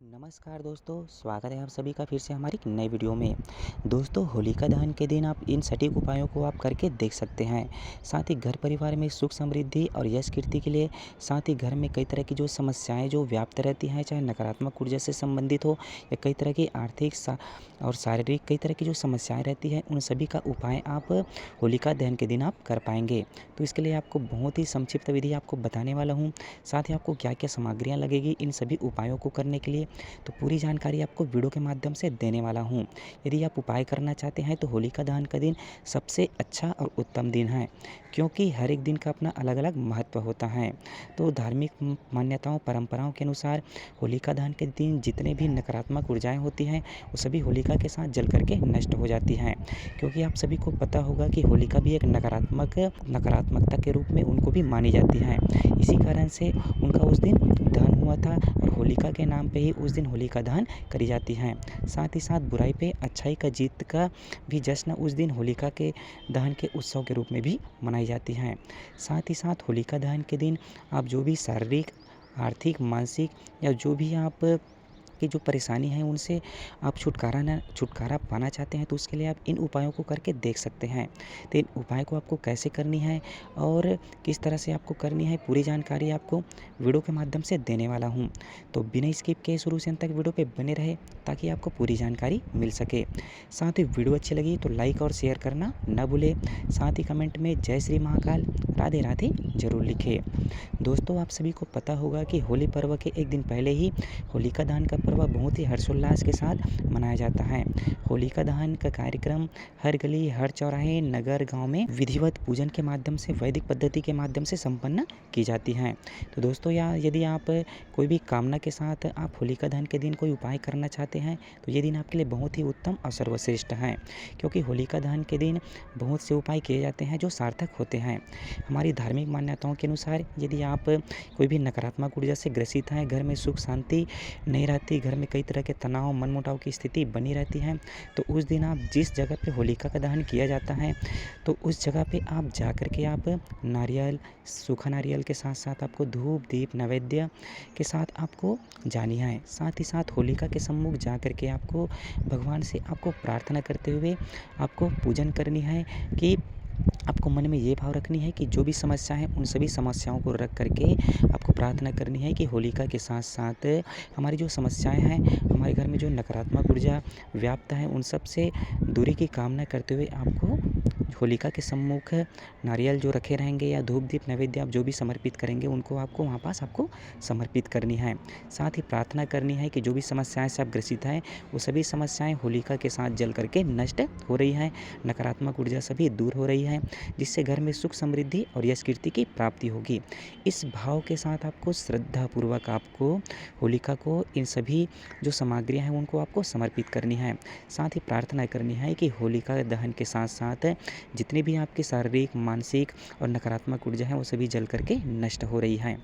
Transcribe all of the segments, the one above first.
नमस्कार दोस्तों, स्वागत है आप सभी का फिर से हमारी एक नई वीडियो में। दोस्तों, होलिका दहन के दिन आप इन सटीक उपायों को आप करके देख सकते हैं। साथ ही घर परिवार में सुख समृद्धि और यश कीर्ति के लिए, साथ ही घर में कई तरह की जो समस्याएं जो व्याप्त रहती हैं, चाहे नकारात्मक ऊर्जा से संबंधित हो या कई तरह की आर्थिक और शारीरिक कई तरह की जो समस्याएं रहती हैं, उन सभी का उपाय आप होलिका दहन के दिन आप कर पाएंगे। तो इसके लिए आपको बहुत ही संक्षिप्त विधि आपको बताने वाला हूँ। साथ ही आपको क्या क्या सामग्रियाँ लगेगी इन सभी उपायों को करने के लिए, तो पूरी जानकारी आपको वीडियो के माध्यम से देने वाला हूँ। यदि आप उपाय करना चाहते हैं तो होलिका दहन का दिन सबसे अच्छा और उत्तम दिन है, क्योंकि हर एक दिन का अपना अलग अलग महत्व होता है। तो धार्मिक मान्यताओं परंपराओं के अनुसार होलिका दहन के दिन जितने भी नकारात्मक ऊर्जाएं होती हैं, वो सभी होलिका के साथ जल करके नष्ट हो जाती हैं। क्योंकि आप सभी को पता होगा कि होलिका भी एक नकारात्मकता के रूप में उनको भी मानी जाती है। इसी कारण से उनका उस दिन दहन हुआ था और होलिका के नाम पे ही उस दिन होलिका दहन करी जाती है। साथ ही साथ बुराई पे अच्छाई का जीत का भी जश्न उस दिन होलिका के दहन के उत्सव के रूप में भी मनाई जाती है। साथ ही साथ होलिका दहन के दिन आप जो भी शारीरिक, आर्थिक, मानसिक या जो भी आप की जो परेशानी है उनसे आप छुटकारा पाना चाहते हैं, तो उसके लिए आप इन उपायों को करके देख सकते हैं। तो इन उपाय को आपको कैसे करनी है और किस तरह से आपको करनी है, पूरी जानकारी आपको वीडियो के माध्यम से देने वाला हूँ। तो बिना स्किप के शुरू से अंत तक वीडियो पे बने रहे, ताकि आपको पूरी जानकारी मिल सके। साथ ही वीडियो अच्छी लगी तो लाइक और शेयर करना न भूले। साथ ही कमेंट में जय श्री महाकाल, राधे राधे जरूर लिखे। दोस्तों, आप सभी को पता होगा कि होली पर्व के एक दिन पहले ही होलिका दहन का पर्व बहुत ही हर्षोल्लास के साथ मनाया जाता है। होलिका दहन का कार्यक्रम हर गली, हर चौराहे, नगर, गांव में विधिवत पूजन के माध्यम से, वैदिक पद्धति के माध्यम से संपन्न की जाती है। तो दोस्तों, यदि आप कोई भी कामना के साथ आप होलिका दहन के दिन कोई उपाय करना चाहते हैं, तो ये दिन आपके लिए बहुत ही उत्तम और सर्वश्रेष्ठ है। क्योंकि होलिका दहन के दिन बहुत से उपाय किए जाते हैं जो सार्थक होते हैं। हमारी धार्मिक मान्यताओं के अनुसार यदि आप कोई भी नकारात्मक ऊर्जा से ग्रसित हैं, घर में सुख शांति नहीं रहती, घर में कई तरह के तनाव, मनमुटाव की स्थिति बनी रहती है, तो उस दिन आप जिस जगह पे होलिका का दहन किया जाता है, तो उस जगह पे आप जा कर के आप नारियल, सूखा नारियल के साथ साथ आपको धूप दीप नैवेद्य के साथ आपको जानी है। साथ ही साथ होलिका के सम्मुख जा कर के आपको भगवान से आपको प्रार्थना करते हुए आपको पूजन करनी है कि आपको मन में ये भाव रखनी है कि जो भी समस्या है उन सभी समस्याओं को रख करके आपको प्रार्थना करनी है कि होलिका के साथ साथ हमारी जो समस्याएं हैं, हमारे घर में जो नकारात्मक ऊर्जा व्याप्त है, उन सब से दूरी की कामना करते हुए आपको होलिका के सम्मुख नारियल जो रखे रहेंगे या धूप दीप नैवेद्य आप जो भी समर्पित करेंगे, उनको आपको वहाँ पास आपको समर्पित करनी है। साथ ही प्रार्थना करनी है कि जो भी समस्याएं से आप ग्रसित हैं, वो सभी समस्याएं होलिका के साथ जल करके नष्ट हो रही हैं, नकारात्मक ऊर्जा सभी दूर हो रही है, जिससे घर में सुख समृद्धि और यश कीर्ति की प्राप्ति होगी। इस भाव के साथ आपको श्रद्धापूर्वक आपको होलिका को इन सभी जो सामग्रियां हैं उनको आपको समर्पित करनी है। साथ ही प्रार्थना करनी है कि होलिका दहन के साथ साथ जितनी भी आपकी शारीरिक, मानसिक और नकारात्मक ऊर्जा है वो सभी जल करके नष्ट हो रही है।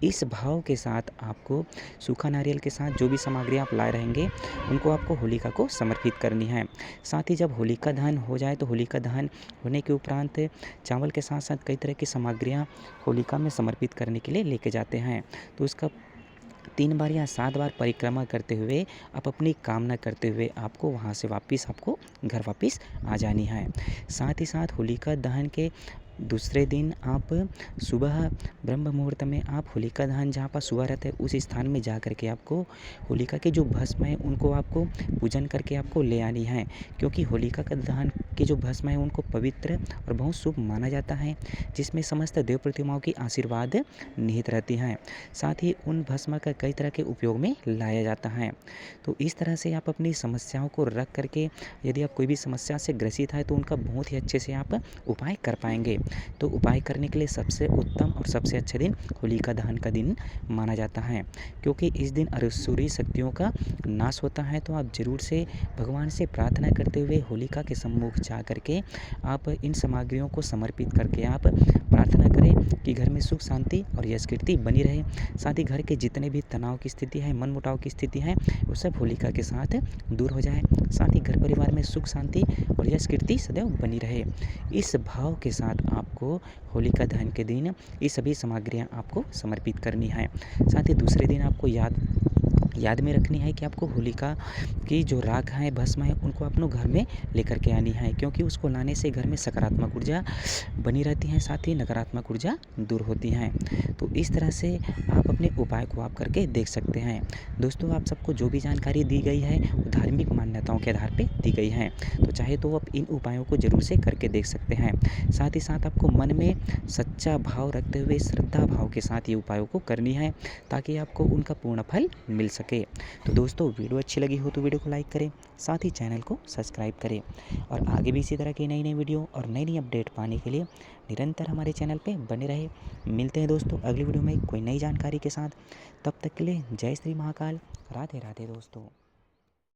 इस भाव के साथ आपको सूखा नारियल के साथ जो भी सामग्री आप लाए रहेंगे, उनको आपको होलिका को समर्पित करनी है। साथ ही जब होलिका दहन हो जाए, तो होलिका दहन होने के उपरांत चावल के साथ साथ कई तरह की सामग्रियाँ होलिका में समर्पित करने के लिए लेके जाते हैं। तो उसका 3 बार या 7 बार परिक्रमा करते हुए आप अपनी कामना करते हुए आपको वहाँ से वापस आपको घर वापस आ जानी है। साथ ही साथ होलिका दहन के दूसरे दिन आप सुबह ब्रह्म मुहूर्त में आप होलिका दहन जहाँ पर सुबह रहता है उस स्थान में जा कर के आपको होलिका के जो भस्म है उनको आपको पूजन करके आपको ले आनी है। क्योंकि होलिका का दहन के जो भस्म है उनको पवित्र और बहुत शुभ माना जाता है, जिसमें समस्त देव प्रतिमाओं की आशीर्वाद निहित रहती हैं। साथ ही उन भस्म का कई तरह के उपयोग में लाया जाता है। तो इस तरह से आप अपनी समस्याओं को रख करके यदि आप कोई भी समस्या से ग्रसित है तो उनका बहुत ही अच्छे से आप उपाय कर पाएंगे। तो उपाय करने के लिए सबसे उत्तम और सबसे अच्छा दिन होलिका दहन का दिन माना जाता है, क्योंकि इस दिन असुरी शक्तियों का नाश होता है। तो आप जरूर से भगवान से प्रार्थना करते हुए होलिका के सम्मुख जा करके आप इन सामग्रियों को समर्पित करके आप प्रार्थना करें कि घर में सुख शांति और यश कीर्ति बनी रहे। साथ ही घर के जितने भी तनाव की स्थिति है, मन मुटाव की स्थिति है, वो सब होलिका के साथ दूर हो जाए। साथ ही घर परिवार में सुख शांति और यश कीर्ति सदैव बनी रहे। इस भाव के साथ आपको होलिका दहन के दिन ये सभी सामग्रियाँ आपको समर्पित करनी है। साथ ही दूसरे दिन आपको याद में रखनी है कि आपको होलिका की जो राख है, भस्म है, उनको अपने घर में लेकर के आनी है, क्योंकि उसको लाने से घर में सकारात्मक ऊर्जा बनी रहती है, साथ ही नकारात्मक ऊर्जा दूर होती हैं। तो इस तरह से आप अपने उपाय को आप करके देख सकते हैं। दोस्तों, आप सबको जो भी जानकारी दी गई है वो धार्मिक मान्यताओं के आधार पे दी गई है, तो चाहे तो आप इन उपायों को ज़रूर से करके देख सकते हैं। साथ ही साथ आपको मन में सच्चा भाव रखते हुए, श्रद्धा भाव के साथ ये उपायों को करनी है, ताकि आपको उनका पूर्ण फल मिल सके। तो दोस्तों, वीडियो अच्छी लगी हो तो वीडियो को लाइक करें, साथ ही चैनल को सब्सक्राइब करें, और आगे भी इसी तरह की नई नई वीडियो और नई नई अपडेट पाने के लिए निरंतर हमारे चैनल पे बने रहे। मिलते हैं दोस्तों अगली वीडियो में कोई नई जानकारी के साथ। तब तक के लिए जय श्री महाकाल, राधे राधे दोस्तों।